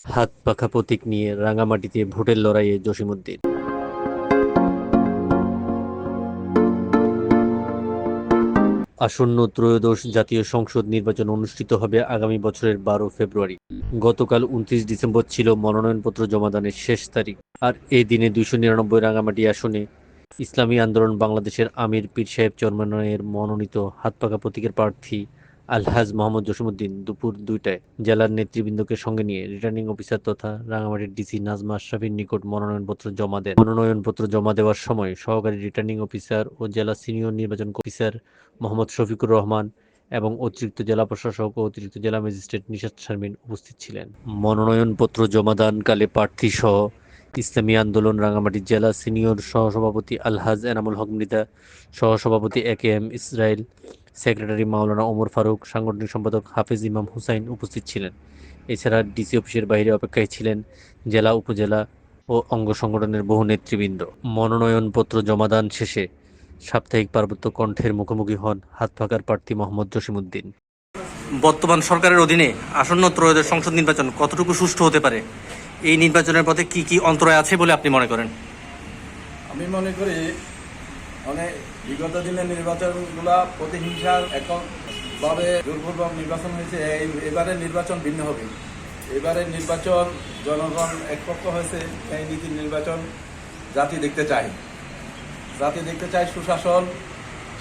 হাত পাখা প্রতীক নিয়ে রাঙামাটিতে ভোটের লড়াইয়ে জসিমউদ্দিন। আসন্ন ত্রয়োদশ জাতীয় সংসদ নির্বাচন অনুষ্ঠিত হবে আগামী বছরের 12 ফেব্রুয়ারি। গতকাল 29 ডিসেম্বর ছিল মনোনয়নপত্র জমাদানের শেষ তারিখ। আর এই দিনে 299 রাঙামাটি আসনে ইসলামী আন্দোলন বাংলাদেশের আমির পীর সাহেব চরমনায়ের মনোনীত হাতপাখা প্রতীকের প্রার্থী আলহাজ মোহাম্মদ জসিমউদ্দিন দুপুর 2টায় জেলার নেতৃবৃন্দকে সঙ্গে নিয়ে রিটার্নিং অফিসার তথা রাঙামাটির ডিসি নাজমা আশরাফির নিকট মনোনয়নপত্র জমা দেন। মনোনয়নপত্র জমা দেওয়ার সময় সহকারী রিটার্নিং অফিসার ও জেলা সিনিয়র নির্বাচন অফিসার মোহাম্মদ শফিকুর রহমান এবং অতিরিক্ত জেলা প্রশাসক ও অতিরিক্ত জেলা ম্যাজিস্ট্রেট নিশাত শারমিন উপস্থিত ছিলেন। মনোনয়নপত্র জমাদানকালে প্রার্থীসহ ইসলামী আন্দোলন রাঙামাটি জেলা সিনিয়র সহসভাপতি আলহাজ এনামুল হক মৃধা, সহসভাপতি এ.কে.এম. ইসরাইল, সেক্রেটারি মাওলানা ওমর ফারুক, সাংগঠনিক সম্পাদক হাফেজ ইমাম হুসাইন উপস্থিত ছিলেন। এছাড়া ডিসি অফিসের বাইরে অপেক্ষায় ছিলেন জেলা, উপজেলা ও অঙ্গ সংগঠনের বহু নেতৃবৃন্দ। মনোনয়নপত্র জমাদান শেষে সাপ্তাহিক পার্বত্য কণ্ঠের মুখোমুখি হন হাতপাখার প্রার্থী মোহাম্মদ জসিমউদ্দিন। বর্তমান সরকারের অধীনে আসন্ন ত্রয়োদশ সংসদ নির্বাচন কতটুকু সুষ্ঠু হতে পারে? এই নির্বাচনের পথে কি কি অন্তরায় আছে বলে আপনি মনে করেন? আমি মনে করি অনেক বিগত দিনের নির্বাচনগুলা প্রতিহিংসার এককভাবে জোরপূর্বক নির্বাচন হয়েছে। এবারের নির্বাচন ভিন্ন হবে। এবারের নির্বাচন জনগণ একপক্ষ হয়েছে। এই নীতির নির্বাচন জাতি দেখতে চায়, সুশাসন।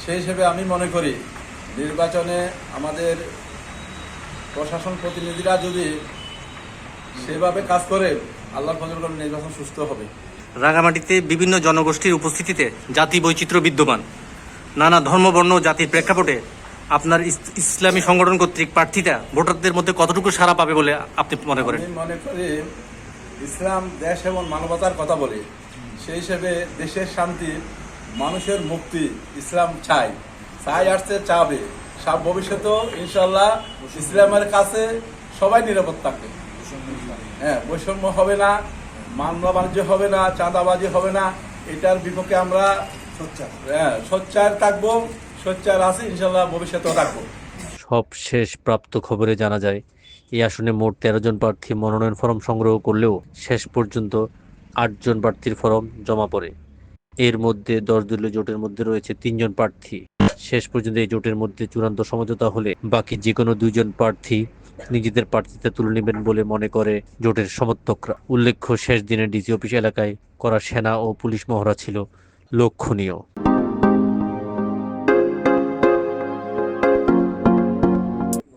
সেই হিসেবে আমি মনে করি নির্বাচনে আমাদের প্রশাসন প্রতিনিধিরা যদি সেভাবে কাজ করে, আল্লাহর ফজল করে নির্বাচন সুস্থ হবে। রাঙামাটিতে বিভিন্ন জনগোষ্ঠীর উপস্থিতিতে জাতি বৈচিত্র্য বিদ্যমান। নানা ধর্ম, বর্ণ, জাতির প্রেক্ষাপটে আপনার ইসলামী সংগঠন কর্তৃক প্রার্থীতা ভোটারদের মধ্যে কতটুকু সাড়া পাবে বলে আপনি মনে করেন? আমি মনে করি ইসলাম দেশ এবং মানবতার কথা বলে। সেই হিসেবে দেশের শান্তি, মানুষের মুক্তি ইসলাম চায়, আসছে, চাবে। ভবিষ্যতেও ইনশাল্লাহ ইসলামের কাছে সবাই নিরাপদ থাকবে। হ্যাঁ, বৈষম্য হবে না, মামলা বাণিজ্য হবে না, চাঁদাবাজি হবে না। এটার বিপক্ষে আমরা সোচ্চার থাকবো, সোচ্চার আছি, ইনশাল্লাহ ভবিষ্যতেও থাকবো। সব শেষ প্রাপ্ত খবরে জানা যায় এই আসনে মোট 13 জন প্রার্থী মনোনয়ন ফরম সংগ্রহ করলেও শেষ পর্যন্ত 8 জন প্রার্থীর ফরম জমা পড়ে। এর মধ্যে 10 দলীয় জোটের মধ্যে রয়েছে 3 জন প্রার্থী। শেষ পর্যন্ত এই জোটের মধ্যে চূড়ান্ত সমঝোতা হলে বাকি যে কোনো 2 জন প্রার্থী নিজেদের প্রার্থিতা তুলে নেবেন বলে মনে করে জোটের সমর্থকরা। উল্লেখ্য, শেষ দিনে ডিসি অফিস এলাকায় করা সেনা ও পুলিশ মহড়া ছিল লক্ষণীয়।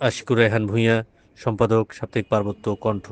আশিকুর রেহান ভূঁইয়া, সম্পাদক, সাপ্তাহিক পার্বত্য কণ্ঠ।